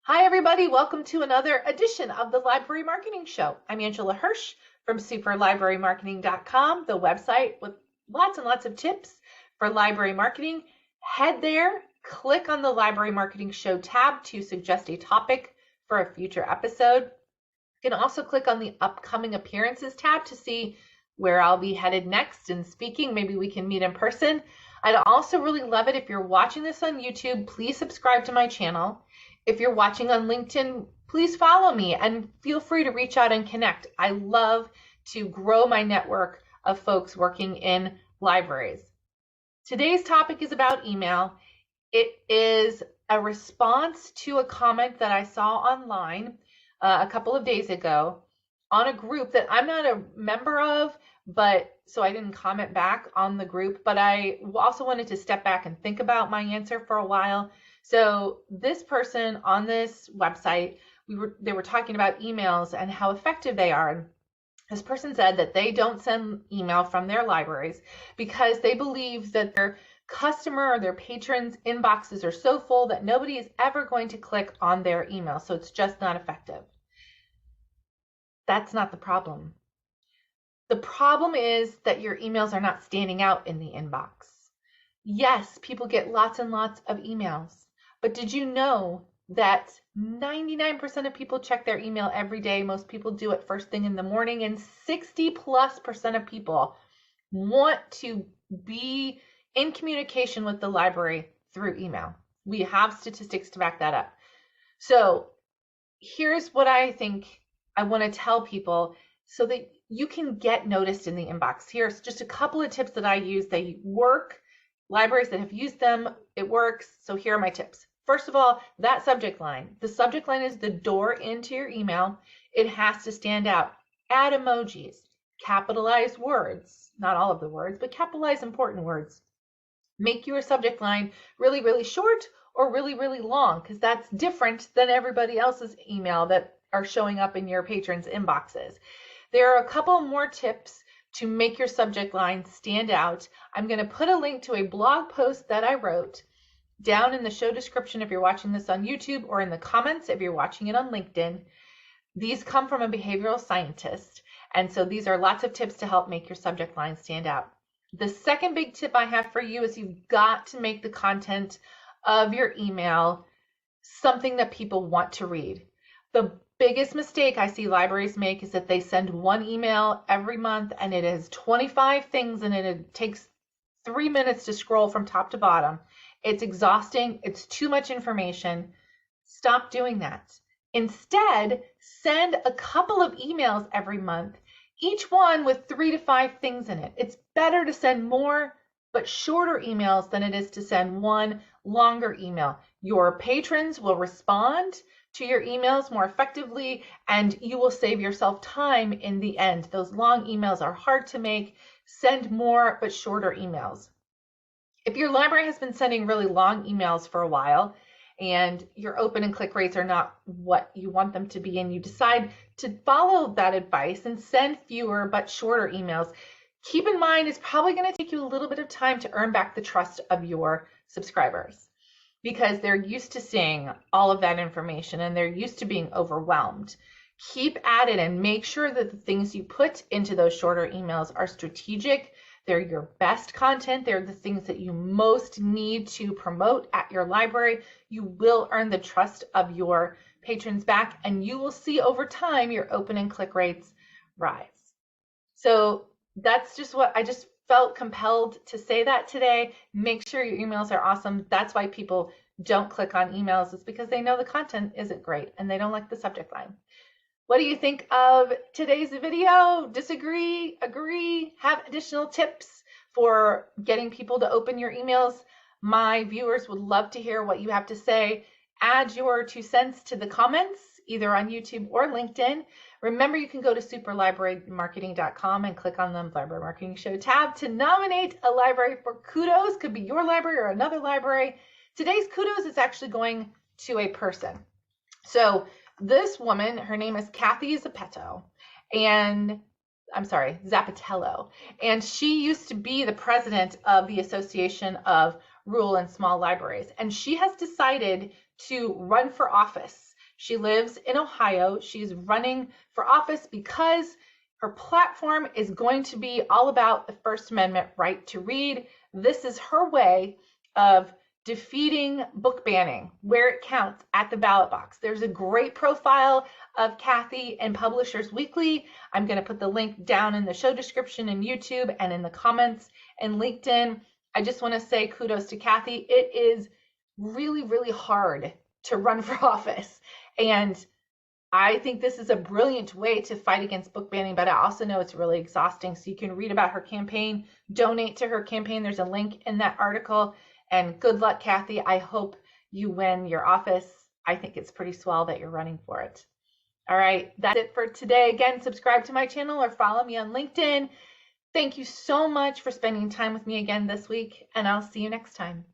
Hi, everybody. Welcome to another edition of the Library Marketing Show. I'm Angela Hursh from superlibrarymarketing.com, the website with lots and lots of tips for library marketing. Head there, click on the Library Marketing Show tab to suggest a topic for a future episode. You can also click on the upcoming appearances tab to see where I'll be headed next and speaking. Maybe we can meet in person. I'd also really love it if you're watching this on YouTube, please subscribe to my channel. If you're watching on LinkedIn, please follow me and feel free to reach out and connect. I love to grow my network of folks working in libraries. Today's topic is about email. It is a response to a comment that I saw online a couple of days ago on a group that I'm not a member of, so I didn't comment back on the group, but I also wanted to step back and think about my answer for a while. So this person on this website, they were talking about emails and how effective they are. And this person said that they don't send email from their libraries because they believe that their customer or their patrons' inboxes are so full that nobody is ever going to click on their email. So it's just not effective. That's not the problem. The problem is that your emails are not standing out in the inbox. Yes, people get lots and lots of emails, but did you know that 99% of people check their email every day? Most people do it first thing in the morning, and 60+% of people want to be in communication with the library through email. We have statistics to back that up. So here's what I think I want to tell people so that you can get noticed in the inbox. Here's just a couple of tips that I use. They work. Libraries that have used them, it works. So here are my tips. First of all, that subject line. The subject line is the door into your email. It has to stand out. Add emojis, capitalize words, not all of the words, but capitalize important words. Make your subject line really, really short or really, really long, because that's different than everybody else's email that are showing up in your patrons' inboxes. There are a couple more tips to make your subject line stand out. I'm going to put a link to a blog post that I wrote down in the show description if you're watching this on YouTube, or in the comments if you're watching it on LinkedIn. These come from a behavioral scientist, and so these are lots of tips to help make your subject line stand out. The second big tip I have for you is you've got to make the content of your email something that people want to read. The biggest mistake I see libraries make is that they send one email every month and it has 25 things in it. It takes 3 minutes to scroll from top to bottom. It's exhausting. It's too much information. Stop doing that. Instead, send a couple of emails every month, each one with 3 to 5 things in it. It's better to send more but shorter emails than it is to send one longer email. Your patrons will respond to your emails more effectively, and you will save yourself time in the end. Those long emails are hard to make. Send more but shorter emails. If your library has been sending really long emails for a while and your open and click rates are not what you want them to be, and you decide to follow that advice and send fewer but shorter emails, keep in mind it's probably going to take you a little bit of time to earn back the trust of your subscribers, because they're used to seeing all of that information and they're used to being overwhelmed. Keep at it and make sure that the things you put into those shorter emails are strategic. They're your best content. They're the things that you most need to promote at your library. You will earn the trust of your patrons back, and you will see over time your open and click rates rise. So that's just what I just felt compelled to say that today. Make sure your emails are awesome. That's why people don't click on emails. It's because they know the content isn't great and they don't like the subject line. What do you think of today's video? Disagree? Agree? Have additional tips for getting people to open your emails? My viewers would love to hear what you have to say. Add your 2 cents to the comments, either on YouTube or LinkedIn. Remember, you can go to superlibrarymarketing.com and click on the Library Marketing Show tab to nominate a library for Kudos. Could be your library or another library. Today's Kudos is actually going to a person. So this woman, her name is Kathy Zappitello, and Zappitello, and she used to be the president of the Association of Rural and Small Libraries, and she has decided to run for office She lives in Ohio. She's running for office because her platform is going to be all about the First Amendment right to read. This is her way of defeating book banning where it counts at the ballot box. There's a great profile of Kathy in Publishers Weekly. I'm going to put the link down in the show description in YouTube and in the comments and LinkedIn. I just want to say kudos to Kathy. It is really, really hard to run for office. And I think this is a brilliant way to fight against book banning, but I also know it's really exhausting. So you can read about her campaign, donate to her campaign. There's a link in that article. And good luck, Kathy. I hope you win your office. I think it's pretty swell that you're running for it. All right, that's it for today. Again, subscribe to my channel or follow me on LinkedIn. Thank you so much for spending time with me again this week, and I'll see you next time.